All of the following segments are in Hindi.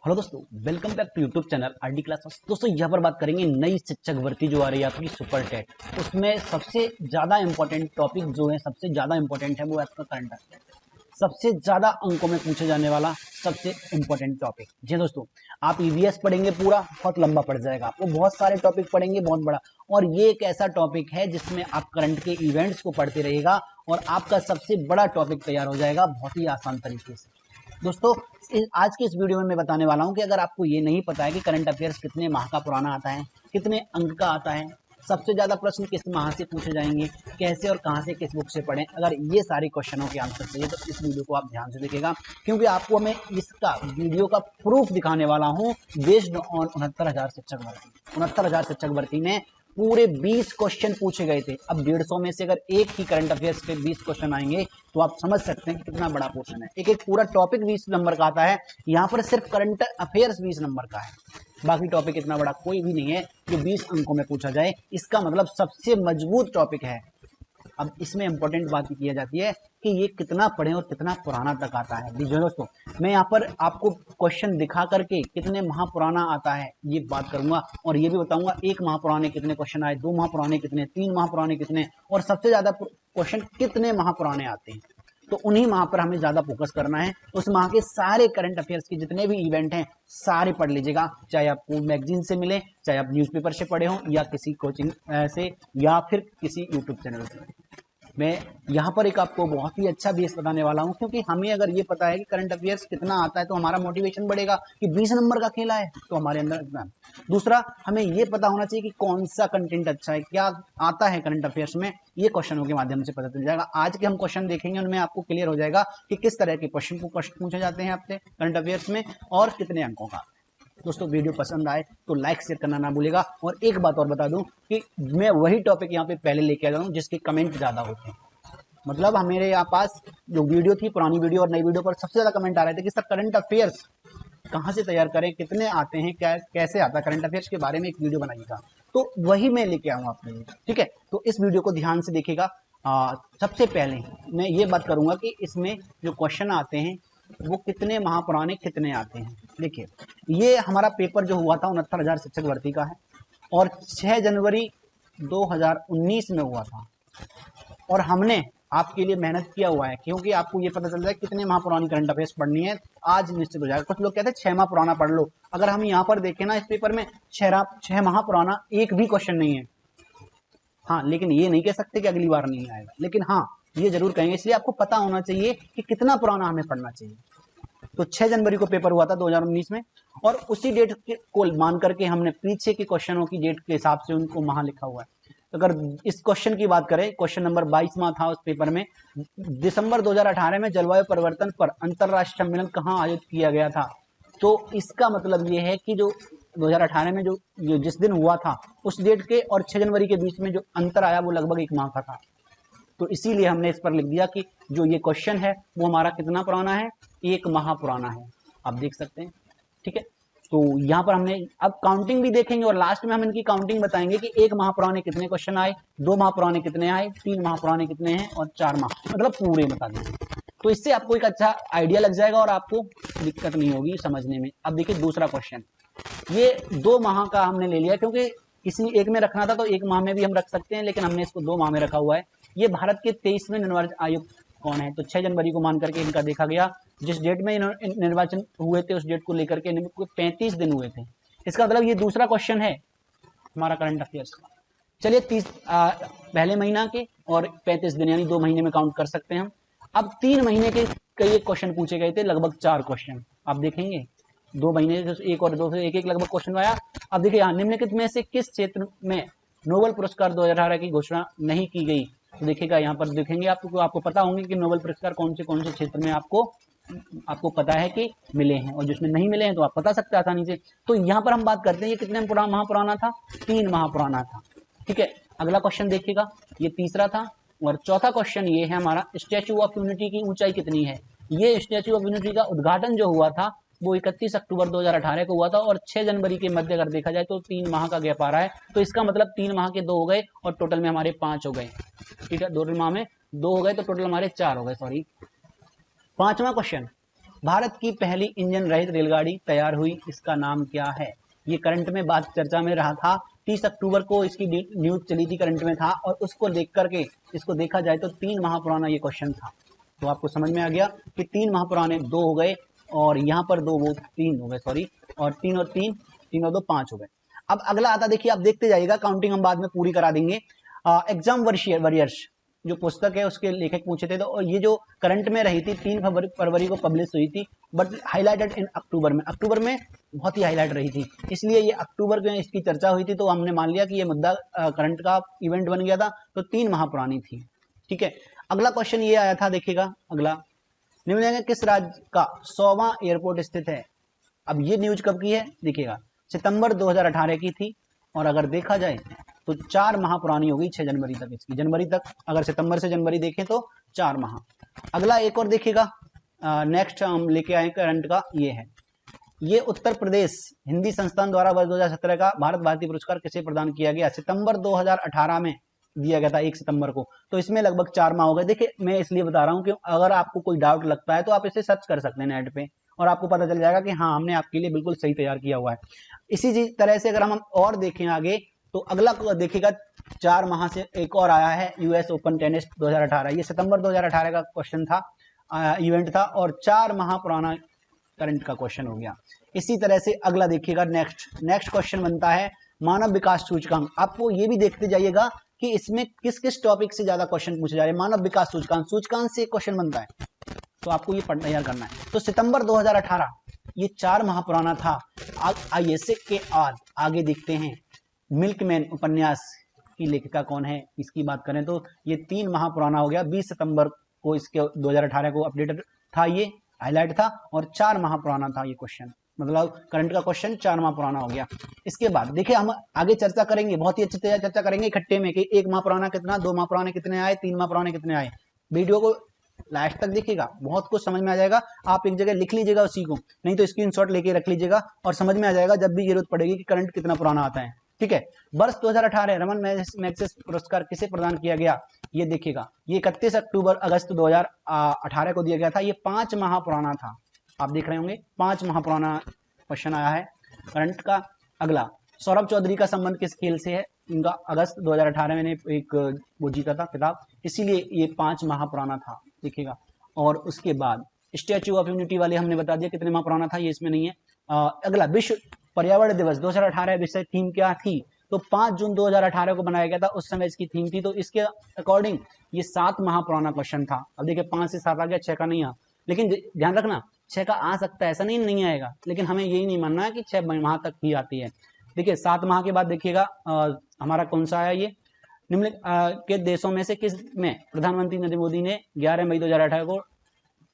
हेलो दोस्तों, welcome back to YouTube channel RD classes. दोस्तों यहाँ पर बात करेंगे नई शिक्षक भर्ती जो आ रही है आपकी सुपर टेट। उसमें सबसे ज़्यादा इंपॉर्टेंट टॉपिक जो है, सबसे ज़्यादा इंपॉर्टेंट है वो है आपका करंट अफेयर। सबसे ज़्यादा अंकों में पूछे जाने वाला सबसे इंपॉर्टेंट टॉपिक। जी दोस्तों, आप ईवीएस पढ़ेंगे पूरा, बहुत लंबा पड़ जाएगा आपको, बहुत सारे टॉपिक पढ़ेंगे, बहुत बड़ा। और ये एक ऐसा टॉपिक है जिसमें आप करंट के इवेंट्स को पढ़ते रहिएगा और आपका सबसे बड़ा टॉपिक तैयार हो जाएगा बहुत ही आसान तरीके से। दोस्तों आज की इस वीडियो में मैं बताने वाला हूं कि अगर आपको ये नहीं पता है कि करंट अफेयर्स कितने माह का पुराना आता है, कितने अंक का आता है, सबसे ज्यादा प्रश्न किस माह से पूछे जाएंगे, कैसे और कहां से किस बुक से पढ़ें, अगर ये सारे क्वेश्चनों के आंसर चाहिए तो इस वीडियो को आप ध्यान से देखिएगा, क्योंकि आपको मैं इसका वीडियो का प्रूफ दिखाने वाला हूं बेस्ड ऑन 69,000 शिक्षक भर्ती। 69,000 शिक्षक भर्ती में पूरे 20 क्वेश्चन पूछे गए थे। अब 150 में से अगर एक ही करंट अफेयर्स के 20 क्वेश्चन आएंगे तो आप समझ सकते हैं कि कितना बड़ा पोर्शन है। एक एक पूरा टॉपिक 20 नंबर का आता है, यहाँ पर सिर्फ करंट अफेयर्स 20 नंबर का है, बाकी टॉपिक इतना बड़ा कोई भी नहीं है जो 20 अंकों में पूछा जाए। इसका मतलब सबसे मजबूत टॉपिक है। अब इसमें इंपॉर्टेंट बात की जाती है कि ये कितना पढ़े और कितना पुराना तक आता है। देखिए दोस्तों, मैं यहाँ पर आपको क्वेश्चन दिखा करके कितने माह पुराना आता है ये बात करूंगा, और ये भी बताऊंगा एक माह पुराने कितने क्वेश्चन आए, 2 माह पुराने कितने, 3 माह पुराने कितने, और सबसे ज्यादा क्वेश्चन कितने माह पुराने आते हैं। तो उन्हीं माह पर हमें ज्यादा फोकस करना है। उस माह के सारे करंट अफेयर्स के जितने भी इवेंट हैं सारे पढ़ लीजिएगा, चाहे आपको मैगजीन से मिले, चाहे आप न्यूज़पेपर से पढ़े हो, या किसी कोचिंग से, या फिर किसी यूट्यूब चैनल से। मैं यहाँ पर एक आपको बहुत ही अच्छा बेस बताने वाला हूँ, क्योंकि हमें अगर ये पता है कि करंट अफेयर्स कितना आता है तो हमारा मोटिवेशन बढ़ेगा कि 20 नंबर का खेला है तो हमारे अंदर इतना। दूसरा, हमें ये पता होना चाहिए कि कौन सा कंटेंट अच्छा है, क्या आता है करंट अफेयर्स में, ये क्वेश्चनों के माध्यम से पता चल जाएगा। आज के हम क्वेश्चन देखेंगे, उनमें आपको क्लियर हो जाएगा कि किस तरह के क्वेश्चन पूछे जाते हैं आपसे करंट अफेयर्स में और कितने अंकों का। दोस्तों वीडियो पसंद आए तो लाइक शेयर करना ना भूलेगा। और एक बात और बता दूं कि मैं वही टॉपिक यहाँ पे पहले लेके आ रहा हूँ जिसके कमेंट ज्यादा होते हैं। मतलब हमारे यहाँ पास जो वीडियो थी, पुरानी वीडियो और नई वीडियो पर सबसे ज्यादा कमेंट आ रहे थे कि सर करंट अफेयर्स कहाँ से तैयार करें, कितने आते हैं, क्या कैसे आता है, करंट अफेयर्स के बारे में एक वीडियो बनाइएगा। तो वही मैं लेके आऊंगा आपके लिए, ठीक है। तो इस वीडियो को ध्यान से देखिएगा। सबसे पहले मैं ये बात करूंगा कि इसमें जो क्वेश्चन आते हैं वो कितने माह पुराने कितने आते हैं। देखिए, ये हमारा पेपर जो हुआ था 69,000 शिक्षक भर्ती का है, और 6 जनवरी 2019 में हुआ था, और हमने आपके लिए मेहनत किया हुआ है, क्योंकि आपको ये पता चल जाए कितने माह पुरानी करंट अफेयर्स पढ़नी है। आज निश्चित हो जाएगा। कुछ लोग कहते हैं 6 माह पुराना पढ़ लो, अगर हम यहाँ पर देखें ना इस पेपर में 6 माह पुराना एक भी क्वेश्चन नहीं है। हाँ, लेकिन ये नहीं कह सकते कि अगली बार नहीं आएगा, लेकिन हाँ ये जरूर कहेंगे। इसलिए आपको पता होना चाहिए कि कितना पुराना हमें पढ़ना चाहिए। तो 6 जनवरी को पेपर हुआ था 2019 में, और उसी डेट को मान करके हमने पीछे के क्वेश्चनों की डेट के हिसाब से उनको वहां लिखा हुआ है। अगर इस क्वेश्चन की बात करें, क्वेश्चन नंबर 22वां था उस पेपर में, दिसंबर 2018 में जलवायु परिवर्तन पर अंतरराष्ट्रीय सम्मेलन कहाँ आयोजित किया गया था। तो इसका मतलब ये है कि जो 2018 में जो जिस दिन हुआ था उस डेट के और 6 जनवरी के बीच में जो अंतर आया वो लगभग 1 माह का था। तो इसीलिए हमने इस पर लिख दिया कि जो ये क्वेश्चन है वो हमारा कितना पुराना है, 1 माह पुराना है। आप देख सकते हैं, ठीक है। तो यहाँ पर हमने अब काउंटिंग भी देखेंगे, और लास्ट में हम इनकी काउंटिंग बताएंगे कि 1 माह पुराने कितने क्वेश्चन आए, 2 माह पुराने कितने आए, 3 माह पुराने कितने हैं, और 4 माह, मतलब पूरे बता देंगे। तो इससे आपको एक अच्छा आइडिया लग जाएगा और आपको दिक्कत नहीं होगी समझने में। अब देखिए दूसरा क्वेश्चन, ये 2 माह का हमने ले लिया, क्योंकि किसी एक में रखना था तो 1 माह में भी हम रख सकते हैं, लेकिन हमने इसको 2 माह में रखा हुआ है। ये भारत के 23वें निर्वाचन आयुक्त कौन है, तो 6 जनवरी को मान करके इनका देखा गया। जिस डेट में निर्वाचन हुए थे उस डेट को लेकर के इनको 35 दिन हुए थे। इसका मतलब ये दूसरा क्वेश्चन है हमारा करंट अफेयर्स का। चलिए पहले महीना के और 35 दिन, यानी 2 महीने में काउंट कर सकते हैं हम। अब 3 महीने के कई क्वेश्चन पूछे गए थे, लगभग 4 क्वेश्चन आप देखेंगे। 2 महीने एक और 2 से एक लगभग क्वेश्चन आया। अब देखिए यहाँ निम्नलिखित में से किस क्षेत्र में नोबेल पुरस्कार 2018 की घोषणा नहीं की गई। तो देखिएगा यहाँ पर देखेंगे आपको पता होंगे कि नोबेल पुरस्कार कौन से क्षेत्र में आपको पता है कि मिले हैं, और जिसमें नहीं मिले हैं तो आप बता सकते हैं आसानी से। तो यहाँ पर हम बात करते हैं ये कितने माह पुराना था, 3 माह पुराना था, ठीक है। अगला क्वेश्चन देखिएगा, ये तीसरा था। और चौथा क्वेश्चन ये है हमारा, स्टैच्यू ऑफ यूनिटी की ऊंचाई कितनी है। ये स्टैच्यू ऑफ यूनिटी का उद्घाटन जो हुआ था वो 31 अक्टूबर 2018 को हुआ था, और 6 जनवरी के मध्य अगर देखा जाए तो 3 माह का गैप आ रहा है। तो इसका मतलब 3 माह के 2 हो गए और टोटल में हमारे 5 हो गए, ठीक है। 2 माह में 2 हो गए तो टोटल हमारे 4 हो गए, सॉरी। 5वां क्वेश्चन, भारत की पहली इंजन रहित रेलगाड़ी तैयार हुई, इसका नाम क्या है? ये करंट में बात चर्चा में रहा था, 30 अक्टूबर को इसकी न्यूज चली थी, करंट में था, और उसको देख करके इसको देखा जाए तो 3 माह पुराना ये क्वेश्चन था। तो आपको समझ में आ गया कि 3 माह पुराने 2 हो गए, और यहाँ पर 2 वो 3 हो गए, सॉरी, और 3 और 3, 3 और 2 5 हो गए। अब अगला आता, देखिए आप देखते जाइएगा, काउंटिंग हम बाद में पूरी करा देंगे। एग्जाम वॉरियर्स जो पुस्तक है उसके लेखक पूछे थे, तो ये जो करंट में रही थी 3 फरवरी को पब्लिश हुई थी, बट हाईलाइटेड इन अक्टूबर में, अक्टूबर में बहुत ही हाईलाइट रही थी, इसलिए ये अक्टूबर में इसकी चर्चा हुई थी, तो हमने मान लिया कि ये मुद्दा करंट का इवेंट बन गया था, तो 3 माह पुरानी थी। ठीक है, अगला क्वेश्चन ये आया था, देखिएगा अगला, निम्नलिखित में किस राज्य का 100वां एयरपोर्ट स्थित है? अब ये न्यूज कब की है, देखिएगा सितंबर 2018 की थी, और अगर देखा जाए तो 4 माह पुरानी हो गई, 6 जनवरी तक इसकी, जनवरी तक, अगर सितंबर से जनवरी देखें तो 4 माह। अगला एक और देखिएगा, नेक्स्ट हम लेके आए करंट का, ये है, ये उत्तर प्रदेश हिंदी संस्थान द्वारा वर्ष 2017 का भारत भारती पुरस्कार किसे प्रदान किया गया? सितंबर 2018 में दिया गया था, 1 सितंबर को, तो इसमें लगभग 4 माह हो गए। देखिए मैं इसलिए बता रहा हूँ कि अगर आपको कोई डाउट लगता है तो आप इसे सर्च कर सकते हैं नेट पे, और आपको पता चल जाएगा कि हाँ हमने आपके लिए बिल्कुल सही तैयार किया हुआ है। इसी तरह से अगर हम और देखें आगे, तो अगला देखिएगा 4 माह से एक और आया है, यूएस ओपन टेनिस 2018, ये सितंबर 2018 का क्वेश्चन था, इवेंट था, और 4 माह पुराना करंट का क्वेश्चन हो गया। इसी तरह से अगला देखिएगा, नेक्स्ट क्वेश्चन बनता है मानव विकास सूचकांक। आपको ये भी देखते जाइएगा कि इसमें किस किस टॉपिक से ज्यादा क्वेश्चन पूछे जा रहे हैं। मानव विकास सूचकांक से क्वेश्चन बनता है, तो आपको ये तैयार करना है। तो सितंबर 2018 ये 4 माह पुराना था। आइए के आगे देखते हैं, मिल्कमैन उपन्यास की लेखिका कौन है, इसकी बात करें तो ये 3 माह पुराना हो गया, 20 सितंबर को इसके 2018 को अपडेटेड था, ये हाईलाइट था, और 4 माह पुराना था ये क्वेश्चन, मतलब करंट का क्वेश्चन 4 माह पुराना हो गया। इसके बाद देखिए हम आगे चर्चा करेंगे, बहुत ही अच्छी तरह चर्चा करेंगे इकट्ठे में, कि 1 माह पुराना कितना, 2 माह पुराने कितने आए, 3 माह पुराने कितने आए। वीडियो को लास्ट तक देखिएगा, बहुत कुछ समझ में आ जाएगा। आप एक जगह लिख लीजिएगा उसी को, नहीं तो स्क्रीनशॉट लेके रख लीजिएगा, और समझ में आ जाएगा जब भी जरूरत पड़ेगी कि करंट कितना पुराना आता है। ठीक है, वर्ष 2018 रमन मैग्सेसे पुरस्कार किसे प्रदान किया गया? ये देखिएगा, ये 31 अगस्त 2018 को दिया गया था, ये 5 माह पुराना था। आप देख रहे होंगे 5 माह पुराना क्वेश्चन आया है करंट का। अगला, सौरभ चौधरी का संबंध किस खेल से है? इनका अगस्त 2018 में एक वो जीता था खिताब, इसीलिए ये 5 माह पुराना था, देखिएगा। और उसके बाद स्टैच्यू ऑफ यूनिटी वाले हमने बता दिया कितने माह पुराना था, ये इसमें नहीं है। अगला, विश्व पर्यावरण दिवस 2018 विषय थीम क्या थी? तो 5 जून 2018 को बनाया गया था, उस समय इसकी थीम थी, तो इसके अकॉर्डिंग ये 7 माह पुराना क्वेश्चन था। अब देखिए 5 से 7 आ गया, 6 का नहीं आ, लेकिन ध्यान रखना 6 का आ सकता है, ऐसा नहीं आएगा, लेकिन हमें यही नहीं मानना है कि 6 माह तक ही आती है। देखिए 7 माह के बाद देखिएगा हमारा कौन सा है, ये निम्नलिखित के देशों में से किस में प्रधानमंत्री नरेंद्र मोदी ने 11 मई 2018 को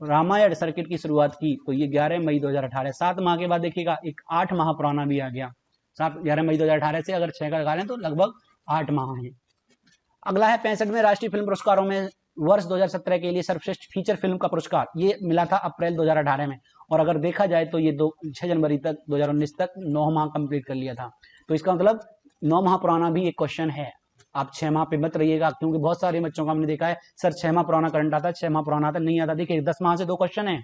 रामायण सर्किट की शुरुआत की? तो ये 11 मई 2018। 7 माह के बाद देखिएगा एक 8 माह पुराना भी आ गया, 11 मई 2018 से अगर 6 का लगा लें तो लगभग 8 माह है। अगला है 65वें राष्ट्रीय फिल्म पुरस्कारों में वर्ष 2017 के लिए सर्वश्रेष्ठ फीचर फिल्म का पुरस्कार, ये मिला था अप्रैल 2018 में, और अगर देखा जाए तो ये 6 जनवरी तक 2019 तक 9 माह कंप्लीट कर लिया था। तो इसका मतलब 9 माह पुराना भी एक क्वेश्चन है। आप 6 माह पे मत रहिएगा, क्योंकि बहुत सारे बच्चों का हमने देखा है सर 6 माह पुराना करंट आता है, 6 माह पुराना आता नहीं आता। देखिए 10 माह से 2 क्वेश्चन है।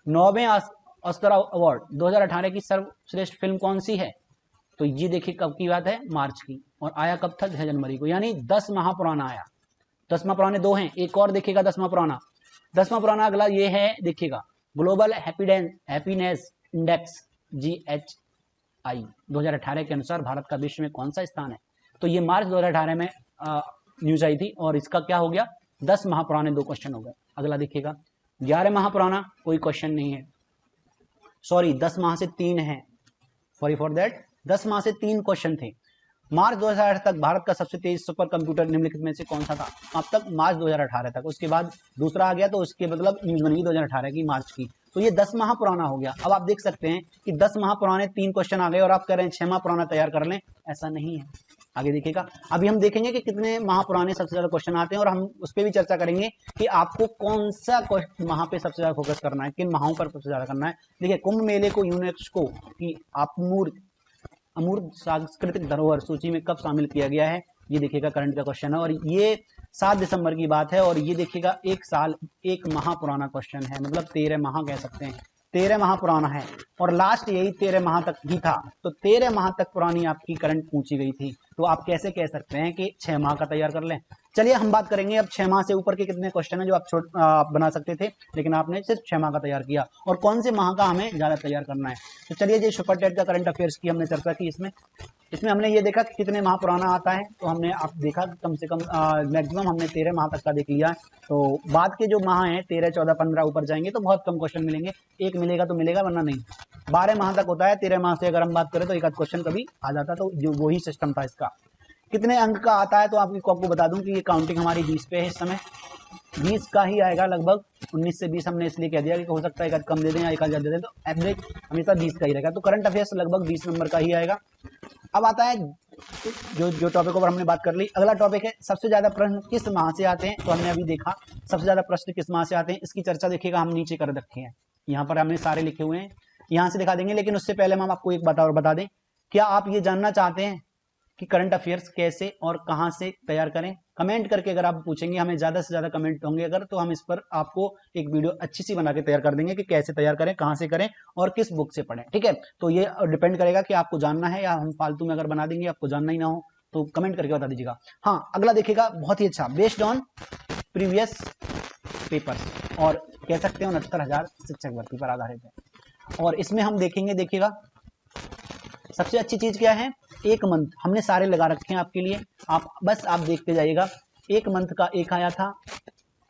9वें ऑस्कर अवार्ड 2018 की सर्वश्रेष्ठ फिल्म कौन सी है? तो ये देखिए कब की बात है, मार्च की, और आया कब था, 6 जनवरी को, यानी 10 माह पुराना आया। 10 माह पुराने 2 हैं, एक और देखिएगा 10 माह पुराना। 10 माह पुराना अगला ये है, देखिएगा ग्लोबल हैप्पीनेस इंडेक्स GHI 2018 के अनुसार भारत का विश्व में कौन सा स्थान है? तो ये मार्च 2018 में न्यूज आई थी, और इसका क्या हो गया, 10 माह पुराने 2 क्वेश्चन हो गए। अगला देखिएगा 11 माह पुराना कोई क्वेश्चन नहीं है, सॉरी 10 माह से 3 है, सॉरी फॉर दैट, 10 माह से 3 क्वेश्चन थे। मार्च 2018 तक भारत का सबसे तेज सुपर कंप्यूटर निम्नलिखित में से कौन सा था? अब तक मार्च 2018 तक, उसके बाद दूसरा आ गया, तो उसके मतलब न्यूज बनेगी 2018 की, मार्च की, तो ये 10 माह पुराना हो गया। अब आप देख सकते हैं कि 10 माह पुराने 3 क्वेश्चन आ गए, और आप कह रहे हैं 6 माह पुराना तैयार कर लें, ऐसा नहीं है। आगे देखिएगा, अभी हम देखेंगे कि कितने माह पुराने सबसे ज्यादा क्वेश्चन आते हैं, और हम उस पर भी चर्चा करेंगे कि आपको कौन सा माह पे सबसे ज्यादा फोकस करना है, किन माहों पर सबसे ज्यादा करना है। देखिए कुंभ मेले को यूनेस्को की अमूर्त सांस्कृतिक धरोहर सूची में कब शामिल किया गया है? ये देखिएगा करंट का क्वेश्चन है, और ये 7 दिसंबर की बात है, और ये देखिएगा 1 साल 1 माह पुराना क्वेश्चन है, मतलब 13 माह कह सकते हैं, 13 माह पुराना है और लास्ट यही 13 माह तक ही था, तो 13 माह तक पुरानी आपकी करंट पूछी गई थी, तो आप कैसे कह सकते हैं कि 6 माह का तैयार कर लें। चलिए हम बात करेंगे अब 6 माह से ऊपर के कितने क्वेश्चन हैं जो आप बना सकते थे, लेकिन आपने सिर्फ 6 माह का तैयार किया, और कौन से माह का हमें ज़्यादा तैयार करना है। तो चलिए जी सुपर टेट का करंट अफेयर्स की हमने चर्चा की, इसमें हमने ये देखा कि कितने माह पुराना आता है, तो हमने आप देखा कम से कम मैक्सिमम हमने 13 माह तक का देख लिया। तो बाद के जो माह हैं 13, 14, 15 ऊपर जाएंगे तो बहुत कम क्वेश्चन मिलेंगे, एक मिलेगा तो मिलेगा वरना नहीं। 12 माह तक होता है, 13 माह से अगर हम बात करें तो एक आध क्वेश्चन कभी आ जाता, तो जो वही सिस्टम था इसका। कितने अंक का आता है तो आपको बता दूं कि ये काउंटिंग हमारी 20 पे है इस समय, 20 का ही आएगा लगभग। 19 से 20 हमने इसलिए कह दिया कि हो सकता है एक आध कम दे दें या एक आध ज़्यादा दे दें, तो एवरेज हमेशा 20 का ही रहेगा। तो करंट अफेयर्स लगभग 20 नंबर का ही आएगा। अब आता है जो टॉपिक पर हमने बात कर ली, अगला टॉपिक है सबसे ज्यादा प्रश्न किस माह से आते हैं। तो हमने अभी देखा सबसे ज्यादा प्रश्न किस माह से आते हैं, इसकी चर्चा देखिएगा हम नीचे कर रखे हैं, यहाँ पर हमने सारे लिखे हुए हैं, यहाँ से दिखा देंगे। लेकिन उससे पहले हम आपको एक बात और बता दें, क्या आप ये जानना चाहते हैं कि करंट अफेयर्स कैसे और कहां से तैयार करें? कमेंट करके अगर आप पूछेंगे, हमें ज्यादा से ज्यादा कमेंट होंगे अगर, तो हम इस पर आपको एक वीडियो अच्छी सी बना के तैयार कर देंगे कि कैसे तैयार करें, कहां से करें और किस बुक से पढ़ें। ठीक है, तो ये डिपेंड करेगा कि आपको जानना है या हम फालतू में अगर बना देंगे, आपको जानना ही ना हो तो कमेंट करके बता दीजिएगा। हाँ, अगला देखिएगा बहुत ही अच्छा, बेस्ड ऑन प्रीवियस पेपर्स, और कह सकते हैं 69,000 शिक्षक भर्ती पर आधारित है। और इसमें हम देखेंगे, देखिएगा सबसे अच्छी चीज क्या है, एक मंथ हमने सारे लगा रखे हैं आपके लिए, आप देखते जाइएगा। एक मंथ का एक आया था,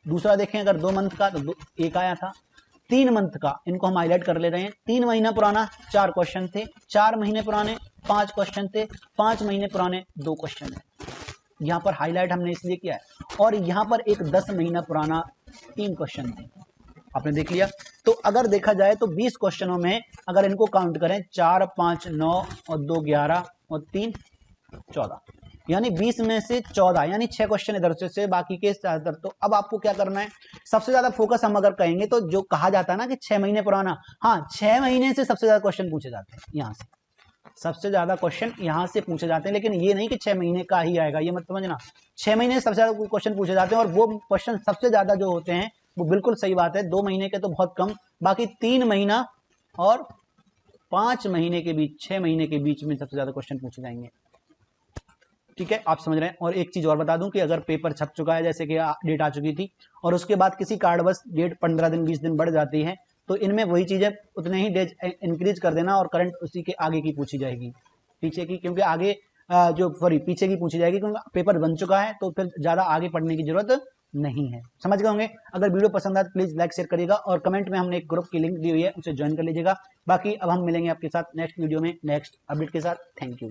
दूसरा देखें अगर 2 मंथ का तो एक आया था, 3 मंथ का, इनको हम हाईलाइट कर ले रहे हैं। 3 महीना पुराना 4 क्वेश्चन थे, 4 महीने पुराने 5 क्वेश्चन थे, 5 महीने पुराने 2 क्वेश्चन थे, यहाँ पर हाईलाइट हमने इसलिए किया है। और यहाँ पर एक 10 महीना पुराना 3 क्वेश्चन थे, आपने देख लिया। तो अगर देखा जाए तो 20 क्वेश्चनों में अगर इनको काउंट करें, 4, 5, 9 और 2, 11 और 3, 14, यानी 20 में से 14, यानी 6 क्वेश्चन इधर से बाकी के ज्यादातर। तो अब आपको क्या करना है, सबसे ज्यादा फोकस हम अगर कहेंगे तो जो कहा जाता है ना कि 6 महीने पुराना, हाँ 6 महीने से सबसे ज्यादा क्वेश्चन पूछे जाते हैं, यहाँ से सबसे ज्यादा क्वेश्चन यहाँ से पूछे जाते हैं। लेकिन ये नहीं कि 6 महीने का ही आएगा, ये मत समझना। 6 महीने से सबसे ज्यादा क्वेश्चन पूछे जाते हैं, और वो क्वेश्चन सबसे ज्यादा जो होते हैं वो बिल्कुल सही बात है, 2 महीने के तो बहुत कम, बाकी 3 महीना और 5 महीने के बीच, 6 महीने के बीच में सबसे ज्यादा क्वेश्चन पूछे जाएंगे। ठीक है, आप समझ रहे हैं। और एक चीज और बता दूं कि अगर पेपर छप चुका है, जैसे कि डेट आ चुकी थी और उसके बाद किसी कारणवश डेट 15 दिन 20 दिन बढ़ जाती है, तो इनमें वही चीजें उतने ही डेज इंक्रीज कर देना और करंट उसी के आगे की पूछी जाएगी, पीछे की, क्योंकि आगे पीछे की पूछी जाएगी, क्योंकि पेपर बन चुका है, तो फिर ज्यादा आगे पढ़ने की जरूरत नहीं है। समझ गए होंगे। अगर वीडियो पसंद आए तो प्लीज लाइक शेयर करिएगा, और कमेंट में हमने एक ग्रुप की लिंक दी हुई है, उसे ज्वाइन कर लीजिएगा। बाकी अब हम मिलेंगे आपके साथ नेक्स्ट वीडियो में नेक्स्ट अपडेट के साथ। Thank you.